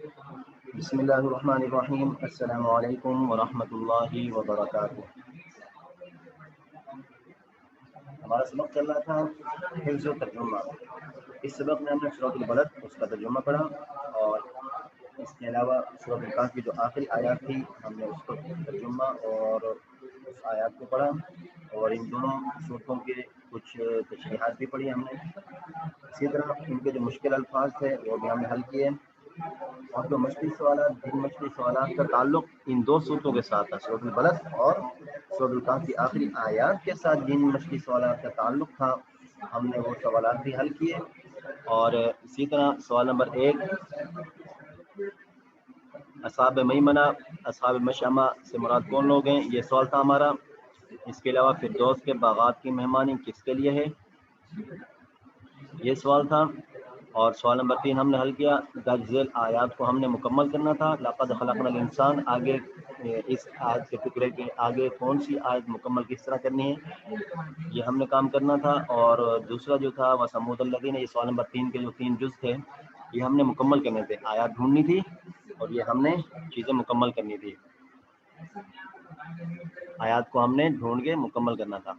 بسم اللہ الرحمن الرحیم. السلام علیکم ورحمۃ اللہ وبرکاتہ. ہمارا سبق چل رہا تھا حفظ و ترجمہ. اس سبق میں ہم نے سورۃ البلد اس کا ترجمہ پڑھا، اور اس کے علاوہ سورۃ الکہف کی جو آخری آیات تھی ہم نے اس کو ترجمہ اور اس آیات کو پڑھا، اور ان دونوں صورتوں کے کچھ تشریحات بھی پڑھی ہم نے. اسی طرح ان کے جو مشکل الفاظ تھے وہ بھی ہم نے حل کیے، اور جو مچھلی سوالات جن مچھلی سوالات کا تعلق ان دو صورتوں کے ساتھ تھا، سورۃ البلد اور سورۃ الکہف کی آخری آیات کے ساتھ جن مچھلی سوالات کا تعلق تھا ہم نے وہ سوالات بھی حل کیے. اور اسی طرح سوال نمبر 1، اصحاب میمنہ اصحاب مشأمہ سے مراد کون لوگ ہیں، یہ سوال تھا ہمارا. اس کے علاوہ فردوس کے باغات کی مہمانی کس کے لیے ہے، یہ سوال تھا. اور سوال نمبر 3 ہم نے حل کیا. درج ذیل آیات کو ہم نے مکمل کرنا تھا. لقد خلقنا الانسان، آگے اس آیت کے فکرے کے آگے کون سی آیت مکمل کس طرح کرنی ہے یہ ہم نے کام کرنا تھا. اور دوسرا جو تھا وثمود الذین، یہ سوال نمبر 3 کے جو 3 جز تھے یہ ہم نے مکمل کرنے تھے. آیات ڈھونڈنی تھی اور یہ ہم نے چیزیں مکمل کرنی تھی. آیات کو ہم نے ڈھونڈ کے مکمل کرنا تھا.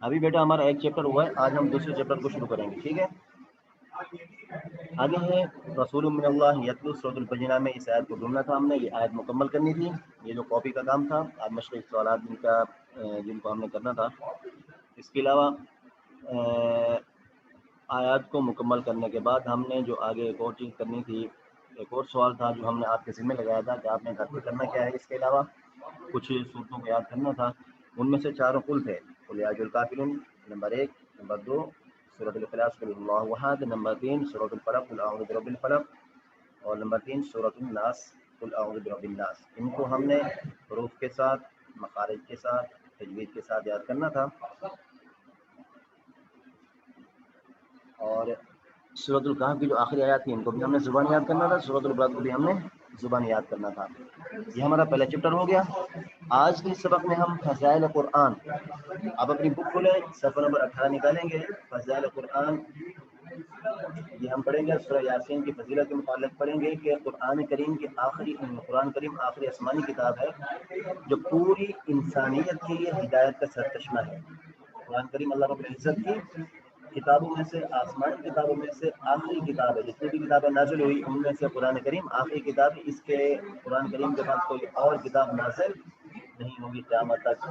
ابھی بیٹا ہمارا ایک چیپٹر ہوا ہے، آج ہم دوسرے چیپٹر کو شروع کریں گے، ٹھیک ہے. آگے ہے رسول من اللہ یتلو، سورۃ البینہ میں اس آیت کو ڈھونڈنا تھا ہم نے، یہ آیت مکمل کرنی تھی. یہ جو کاپی کا کام تھا آج مشرق سوالات جن کو ہم نے کرنا تھا. اس کے علاوہ آیات کو مکمل کرنے کے بعد ہم نے جو آگے ایک اور چیز کرنی تھی، ایک اور سوال تھا جو ہم نے آپ کے ذمہ لگایا تھا کہ آپ نے گھر پہ کرنا کیا ہے. اس کے علاوہ کچھ صورتوں کو یاد کرنا تھا، ان میں سے چاروں قل تھے. قل یا ایھا الکافرون نمبر 1، نمبر 2 سورۃ الاخلاص قل اللہ احد، نمبر 3 سورۃ الفلق قل اعوذ برب الفلق، اور نمبر 3 سورۃ الناس قل اعوذ برب الناس. ان کو ہم نے حروف کے ساتھ، مخارج کے ساتھ، تجوید کے ساتھ یاد کرنا تھا. اور سورۃ الکہف کی جو آخری آیات تھی ان کو بھی ہم نے زبان یاد کرنا تھا. سورۃ البلد کو بھی ہم نے زبان یاد کرنا تھا. یہ ہمارا پہلا چیپٹر ہو گیا. آج کے سبق میں ہم فضائل قرآن، آپ اپنی بک کھولیں صفحہ نمبر 18 نکالیں گے. فضائل قرآن یہ ہم پڑھیں گے. سورہ یاسین کی فضیلت کے متعلق پڑھیں گے کہ قرآن کریم آخری آسمانی کتاب ہے جو پوری انسانیت کے لیے ہدایت کا سرچشمہ ہے. قرآن کریم اللہ رب العزت کی کتابوں میں سے، آسمانی کتابوں میں سے آخری کتاب ہے. جتنی بھی کتابیں نازل ہوئی ان میں سے قرآن کریم آخری کتاب ہے. اس کے قرآن کریم کے بعد کوئی اور کتاب نازل نہیں ہوگی قیامت تک.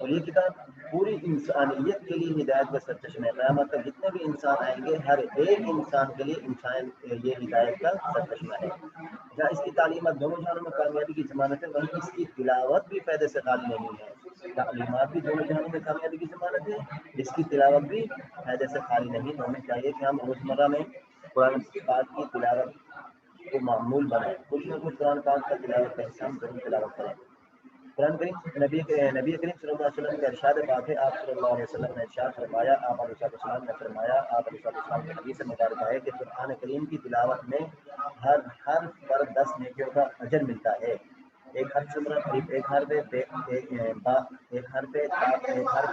اور یہ کتاب پوری انسانیت کے لیے ہدایت کا سرچشمہ ہے. قیامت تک جتنے بھی انسان آئیں گے ہر ایک انسان کے لیے یہ ہدایت کا سرچشمہ ہے. جہاں اس کی تعلیمات دونوں جہانوں میں کامیابی کی ضمانت ہے، وہیں اس کی تلاوت بھی فائدے سے خالی نہیں ہے. تعلیمات بھی دونوں جہانوں میں کامیابی کی ضمانت ہے، اس کی تلاوت بھی فائدے سے خالی نہیں. تو ہمیں چاہیے کہ ہم روزمرہ میں قرآن پاک کی تلاوت کو معمول بنائیں. کچھ نہ کچھ قرآن پاک کا تلاوت کا حصہ ہم ضرور تلاوت کریں. قرآن کریم نبی کریم صلی اللہ علیہ وسلم کا ارشاد بات ہے. آپ صلی اللہ علیہ وسلم نے ارشاد فرمایا، آپ علیہ السلام نے فرمایا، آپ علیہ السلام کی حدیث مبارکہ ہے کہ قرآن کریم کی تلاوت میں ہر حرف پر 10 نیکیوں کا اجر ملتا ہے. ایک حرف سے مراد ایک حرف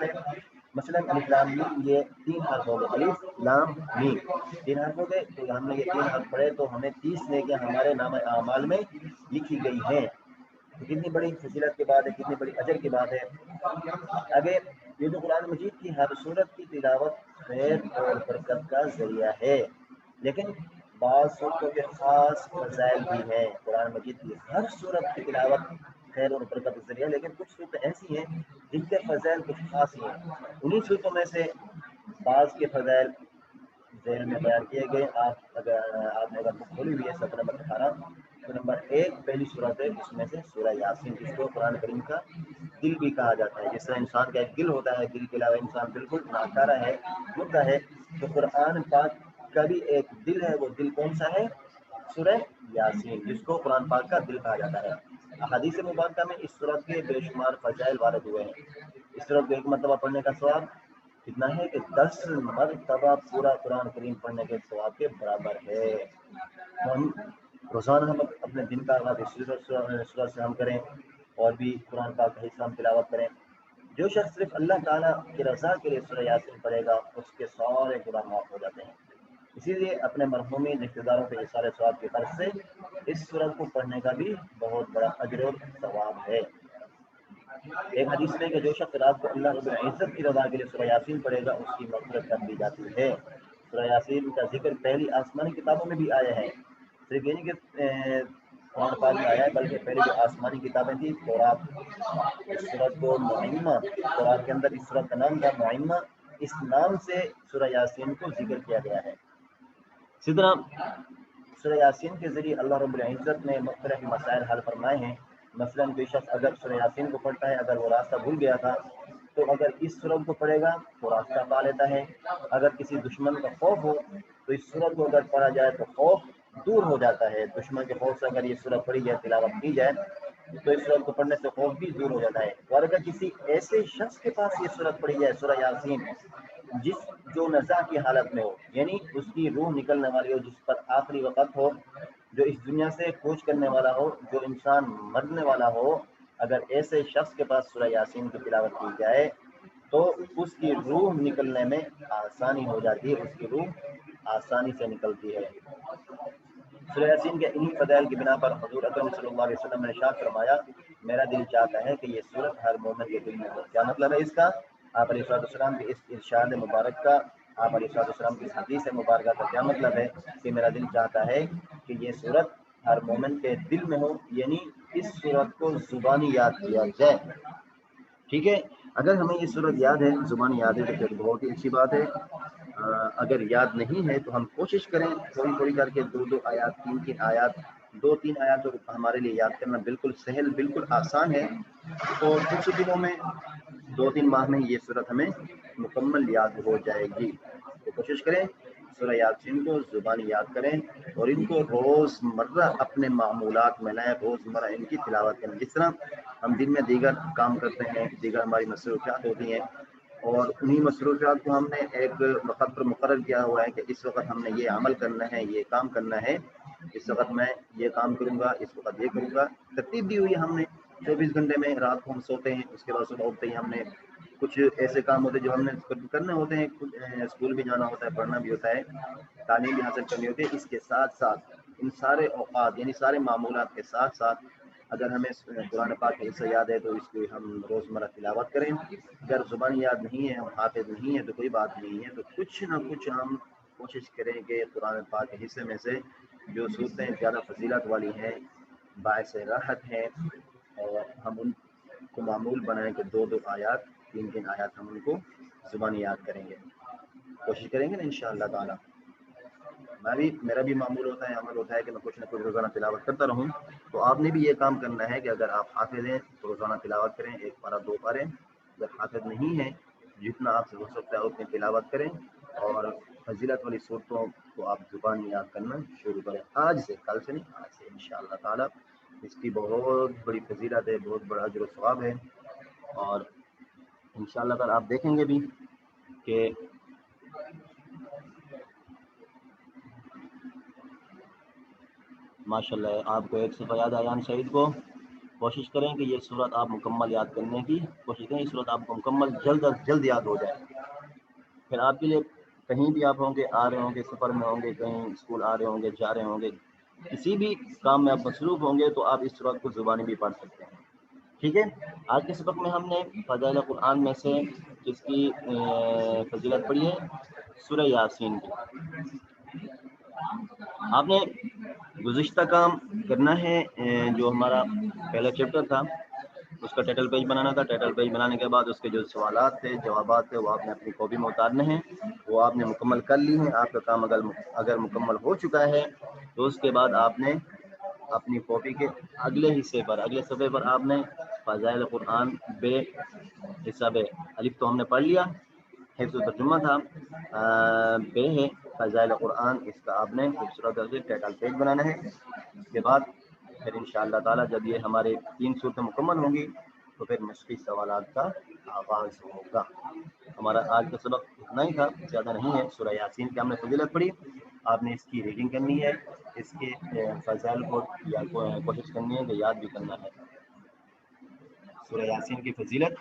ہے. مثلا الف لام میم، یہ 3 حرف ہو گئے. الف لام میم 3 حرف ہو گئے. تو ہم نے یہ 3 حرف پڑھے تو ہمیں 30 نیکیاں ہمارے نامہ اعمال میں لکھی گئی ہیں. تو کتنی بڑی فضیلت کی بات ہے، کتنی بڑی اجر کی بات ہے. آگے یہ جو قرآن مجید کی ہر صورت کی تلاوت خیر اور برکت کا ذریعہ ہے، لیکن بعض صورتوں کے خاص فضائل بھی ہیں. قرآن مجید کی ہر صورت کی تلاوت خیر اور برکت کا ذریعہ، لیکن کچھ صورتیں ایسی ہیں جن کے فضائل کچھ خاص ہیں. انہیں صورتوں میں سے بعض کے فضائل ذیل میں بیان کیے گئے. آپ نے اگر بک کھولی ہوئی ہے صفحہ نمبر 18 تو نمبر 1 پہلی صورت ہے، اس میں سے سورہ یاسین، جس کو قرآن کریم کا دل بھی کہا جاتا ہے. جس طرح انسان کا ایک دل ہوتا ہے، دل کے علاوہ انسان بالکل ناکارہ ہے، مردہ ہے، تو قرآن پاک کا بھی ایک دل ہے. وہ دل کون سا ہے؟ سورہ یاسین، جس کو قرآن پاک کا دل کہا جاتا ہے. احادیث مبارکہ میں اس سورت کے بے شمار فضائل وارد ہوئے ہیں. اس سورت کو ایک مرتبہ پڑھنے کا ثواب کتنا ہے کہ 10 مرتبہ پورا قرآن کریم پڑھنے کے ثواب کے برابر ہے. ہم روزانہ ہم اپنے دن کا آغاز اس سورت سے ہم کریں، اور بھی قرآن پاک کا حصہ ہم تلاوت کریں. جو شخص صرف اللہ تعالیٰ کی رضا کے لیے سورہ یاسین پڑھے گا اس کے سارے گناہ معاف ہو جاتے ہیں. اسی لیے اپنے مرحومی رشتہ داروں کے اثار ثواب کی غرض سے اس سورت کو پڑھنے کا بھی بہت بڑا اجر و ثواب ہے۔ ایک حدیث میں کہ جو شخص رات کو اللہ رب العزت کی رضا کے لیے سورہ یاسین پڑھے گا اس کی مغفرت کر دی جاتی ہے۔ سورہ یاسین کا ذکر پہلی آسمانی کتابوں میں بھی آیا ہے، صرف یہ نہیں کہ قرآن پاک میں آیا ہے، بلکہ پہلے جو آسمانی کتابیں تھیں تورات، اس سورت کو معمہ، قرآن کے اندر اس سورت کا نام تھا معمہ، اس نام سے سورہ یاسین کو ذکر کیا گیا ہے۔ اسی طرح سورہ یاسین کے ذریعے اللہ رب العزت نے مختلف مسائل حل فرمائے ہیں۔ مثلاً کوئی شخص اگر سورہ یاسین کو پڑھتا ہے، اگر وہ راستہ بھول گیا تھا تو اگر اس سورت کو پڑھے گا تو راستہ پا لیتا ہے۔ اگر کسی دشمن کا خوف ہو تو اس سورت کو اگر پڑھا جائے تو خوف دور ہو جاتا ہے۔ دشمن کے خوف سے اگر یہ سورت پڑھی جائے، تلاوت کی جائے تو اس سورت کو پڑھنے سے خوف بھی دور ہو جاتا ہے۔ اور اگر کسی ایسے شخص کے پاس یہ سورت پڑھی جائے سورہ یاسین، جو نزا کی حالت میں ہو، یعنی اس کی روح نکلنے والی ہو، جس پر آخری وقت ہو، جو اس دنیا سے کوچ کرنے والا ہو، جو انسان مرنے والا ہو، اگر ایسے شخص کے پاس سورہ یاسین کی تلاوت کی جائے تو اس کی روح نکلنے میں آسانی ہو جاتی ہے، اس کی روح آسانی سے نکلتی ہے۔ سورہ یاسین کے انہی فضائل کی بنا پر حضور اکرم صلی اللہ علیہ وسلم نے ارشاد فرمایا، میرا دل چاہتا ہے کہ یہ سورت ہر مومن کے دل میں ہو۔ کیا مطلب ہے اس کا؟ آپ علیہ السلام کے اس ارشاد مبارک کا، آپ علیہ السلام کی اس حدیث مبارکہ کا کیا مطلب ہے کہ میرا دل چاہتا ہے کہ یہ سورت ہر مومن کے دل میں ہو، یعنی اس سورت کو زبانی یاد کیا جائے۔ ٹھیک ہے، اگر ہمیں یہ سورت یاد ہے، زبانی یاد ہے، تو پھر بہت ہی اچھی بات ہے۔ اگر یاد نہیں ہے تو ہم کوشش کریں تھوڑی تھوڑی کر کے 2 آیات، 3 آیات، 2-3 آیات تو ہمارے لیے یاد کرنا بالکل سہل، بالکل آسان ہے، اور کچھ دنوں میں 2-3 ماہ میں یہ سورت ہمیں مکمل یاد ہو جائے گی۔ تو کوشش کریں سورہ یاسین کو زبانی یاد کریں اور ان کو روز مرہ اپنے معمولات میں لائیں، روز مرہ ان کی تلاوت کریں۔ جس طرح ہم دن میں دیگر کام کرتے ہیں، دیگر ہماری مصروفیات ہوتی ہیں، اور انہی مصروفیات کو ہم نے ایک وقت پر مقرر کیا ہوا ہے کہ اس وقت ہم نے یہ عمل کرنا ہے، یہ کام کرنا ہے، اس وقت میں یہ کام کروں گا، اس وقت یہ کروں گا، ترتیب دی ہوئی ہے ہم نے۔ 24 گھنٹے میں رات کو ہم سوتے ہیں، اس کے بعد صبح اٹھتے ہی ہم نے کچھ ایسے کام ہوتے ہیں جو ہم نے کرنے ہوتے ہیں، کچھ اسکول بھی جانا ہوتا ہے، پڑھنا بھی ہوتا ہے، تعلیم بھی حاصل کرنی ہوتی ہے۔ اس کے ساتھ ساتھ ان سارے اوقات یعنی سارے معمولات کے ساتھ ساتھ اگر ہمیں قرآن پاک کا حصہ یاد ہے تو اس کی ہم روزمرہ تلاوت کریں۔ اگر زبان یاد نہیں ہے، ہم حافظ نہیں ہے تو کوئی بات نہیں ہے، تو کچھ نہ کچھ ہم کوشش کریں کہ قرآن پاک کے حصے میں سے جو صورتیں زیادہ فضیلت والی ہیں، باعث راحت ہیں، اور ہم ان کو معمول بنائیں کہ 2 آیات، 3 آیات ہم ان کو زبانی یاد کریں گے، کوشش کریں گے نا انشاءاللہ تعالی۔ میرا بھی معمول ہوتا ہے، عمل ہوتا ہے کہ میں کچھ نہ کچھ روزانہ تلاوت کرتا رہوں، تو آپ نے بھی یہ کام کرنا ہے کہ اگر آپ حافظ ہیں تو روزانہ تلاوت کریں، 1 پارہ 2 پارے، اگر حافظ نہیں ہیں جتنا آپ سے ہو سکتا ہے اتنی تلاوت کریں، اور فضیلت والی صورتوں کو آپ زبانی یاد کرنا شروع کریں، آج سے، کل سے نہیں، آج سے انشاءاللہ تعالی۔ اس کی بہت بڑی فضیلت ہے، بہت بڑا اجر و ثواب ہے، اور انشاءاللہ تعالی آپ دیکھیں گے بھی کہ ماشاءاللہ آپ کو 1 صفحہ یاد آیا شہید کو، کوشش کریں کہ یہ صورت آپ مکمل یاد کرنے کی کوشش کریں، یہ صورت آپ کو مکمل جلد از جلد یاد ہو جائے۔ پھر آپ کے لیے کہیں بھی آپ ہوں گے، آ رہے ہوں گے، سفر میں ہوں گے، کہیں اسکول آ رہے ہوں گے، جا رہے ہوں گے، کسی بھی کام میں آپ مصروف ہوں گے تو آپ اس صورت کو زبانی بھی پڑھ سکتے ہیں۔ ٹھیک ہے، آج کے سبق میں ہم نے فضائل قرآن میں سے جس کی فضیلت پڑھی ہے سورہ یاسین کی۔ آپ نے گزشتہ کام کرنا ہے، جو ہمارا پہلا چیپٹر تھا اس کا ٹائٹل پیج بنانا تھا، ٹائٹل پیج بنانے کے بعد اس کے جو سوالات تھے، جوابات تھے، وہ آپ نے اپنی کاپی میں اتارنے ہیں، وہ آپ نے مکمل کر لی ہیں۔ آپ کا کام اگر مکمل ہو چکا ہے تو اس کے بعد آپ نے اپنی کاپی کے اگلے حصے پر، اگلے صفحے پر آپ نے فضائل قرآن بے حساب الف تو ہم نے پڑھ لیا، حفظ و ترجمہ تھا، بے ہے فضائل قرآن، اس کا آپ نے خوبصورت ٹائٹل پیج بنانا ہے۔ اس کے بعد پھر انشاءاللہ تعالی جب یہ ہمارے 3 صورتیں مکمل ہوں گی تو پھر مشقی سوالات کا آغاز ہوگا۔ ہمارا آج کا سبق اتنا ہی تھا، زیادہ نہیں ہے۔ سورہ یاسین کی ہم نے فضیلت پڑھی، آپ نے اس کی ریڈنگ کرنی ہے، اس کے فضائل کو کوشش کرنی ہے کہ یاد بھی کرنا ہے۔ سورہ یاسین کی فضیلت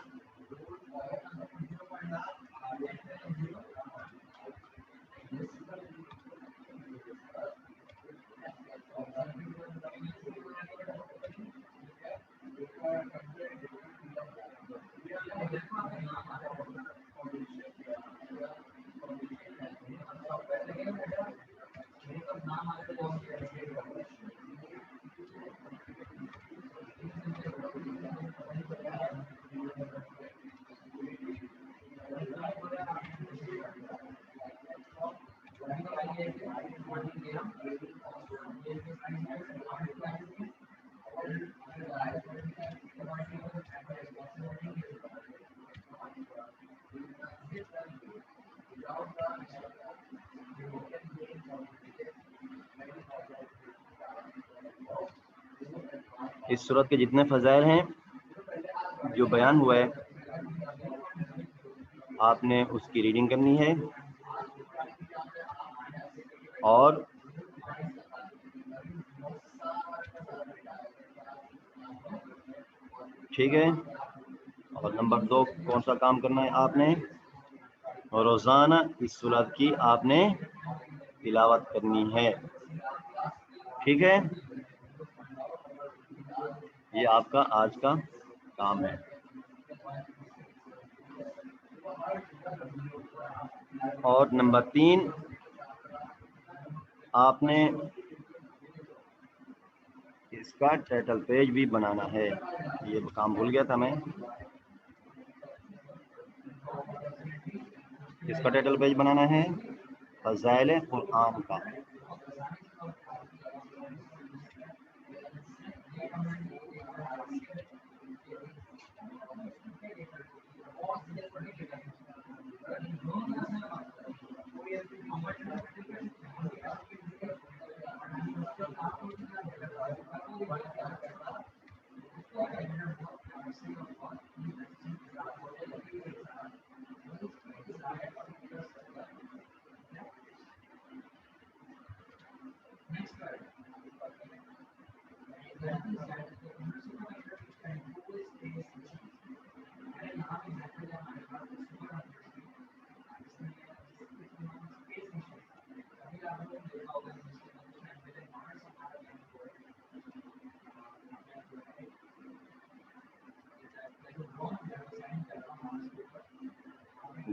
اس صورت کے جتنے فضائل ہیں جو بیان ہوا ہے آپ نے اس کی ریڈنگ کرنی ہے اور ٹھیک ہے. اور نمبر 2 کون سا کام کرنا ہے آپ نے؟ روزانہ اس صورت کی آپ نے تلاوت کرنی ہے. ٹھیک ہے، یہ آپ کا آج کا کام ہے. اور نمبر 3 آپ نے اس کا ٹائٹل پیج بھی بنانا ہے. یہ کام بھول گیا تھا میں. اس کا ٹائٹل پیج بنانا ہے فضائل قرآن کا.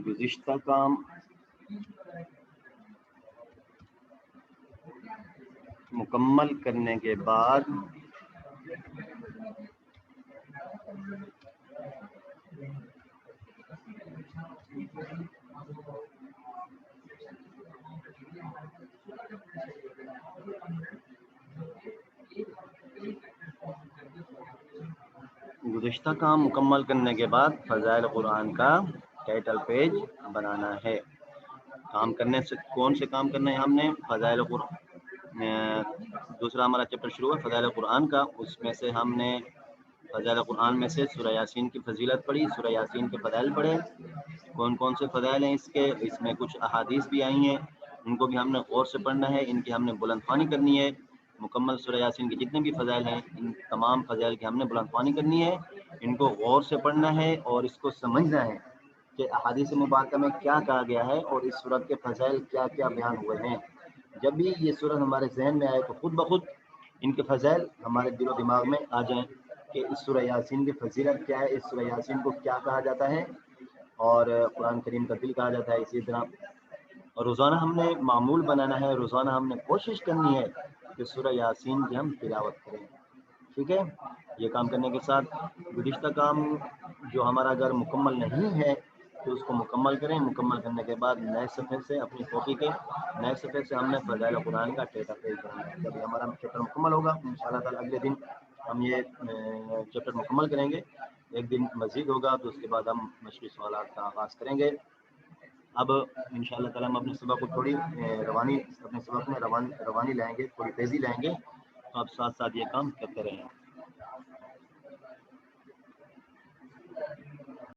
گزشتہ کام مکمل کرنے کے بعد فضائل قرآن کا ٹائٹل پیج بنانا ہے. کام کرنے سے کون سے کام کرنا ہے ہم نے؟ فضائل قرآن، دوسرا ہمارا چیپٹر شروع ہے فضائل قرآن کا. اس میں سے ہم نے فضائل قرآن میں سے سورہ یاسین کی فضیلت پڑھی، سورہ یاسین کے فضائل پڑھے. کون کون سے فضائل ہیں اس میں کچھ احادیث بھی آئی ہیں، ان کو بھی ہم نے غور سے پڑھنا ہے، ان کی ہم نے بلند خوانی کرنی ہے. مکمل سورہ یاسین کے جتنے بھی فضائل ہیں ان تمام فضائل کی ہم نے بلند خوانی کرنی ہے، ان کو غور سے پڑھنا ہے اور اس کو سمجھنا ہے کہ احادیث مبارکہ میں کیا کہا گیا ہے اور اس سورت کے فضائل کیا کیا بیان ہوئے ہیں. جب بھی یہ سورت ہمارے ذہن میں آئے تو خود بخود ان کے فضائل ہمارے دل و دماغ میں آ جائیں کہ اس سورہ یاسین کی فضیلت کیا ہے، اس سورہ یاسین کو کیا کہا جاتا ہے اور قرآن کریم کا دل کہا جاتا ہے. اسی طرح روزانہ ہم نے معمول بنانا ہے، روزانہ ہم نے کوشش کرنی ہے کہ سورہ یاسین کی ہم تلاوت کریں. ٹھیک ہے، یہ کام کرنے کے ساتھ گزشتہ کام جو ہمارا اگر مکمل نہیں ہے تو اس کو مکمل کریں. مکمل کرنے کے بعد نئے صفحے سے اپنی کاپی کے نئے صفحے سے ہم نے فضائل قرآن کا ٹائٹل پیج بنانا ہے. جب ہمارا چیپٹر مکمل ہوگا ان شاء اللہ تعالیٰ اگلے دن ہم یہ چیپٹر مکمل کریں گے. ایک دن مزید ہوگا تو اس کے بعد ہم مشکل سوالات کا آغاز کریں گے. اب ان شاء اللہ تعالیٰ ہم اپنے سبق کو تھوڑی اپنے سبق میں روانی لائیں گے، تھوڑی تیزی لائیں گے. تو آپ ساتھ ساتھ یہ کام کرتے رہیں.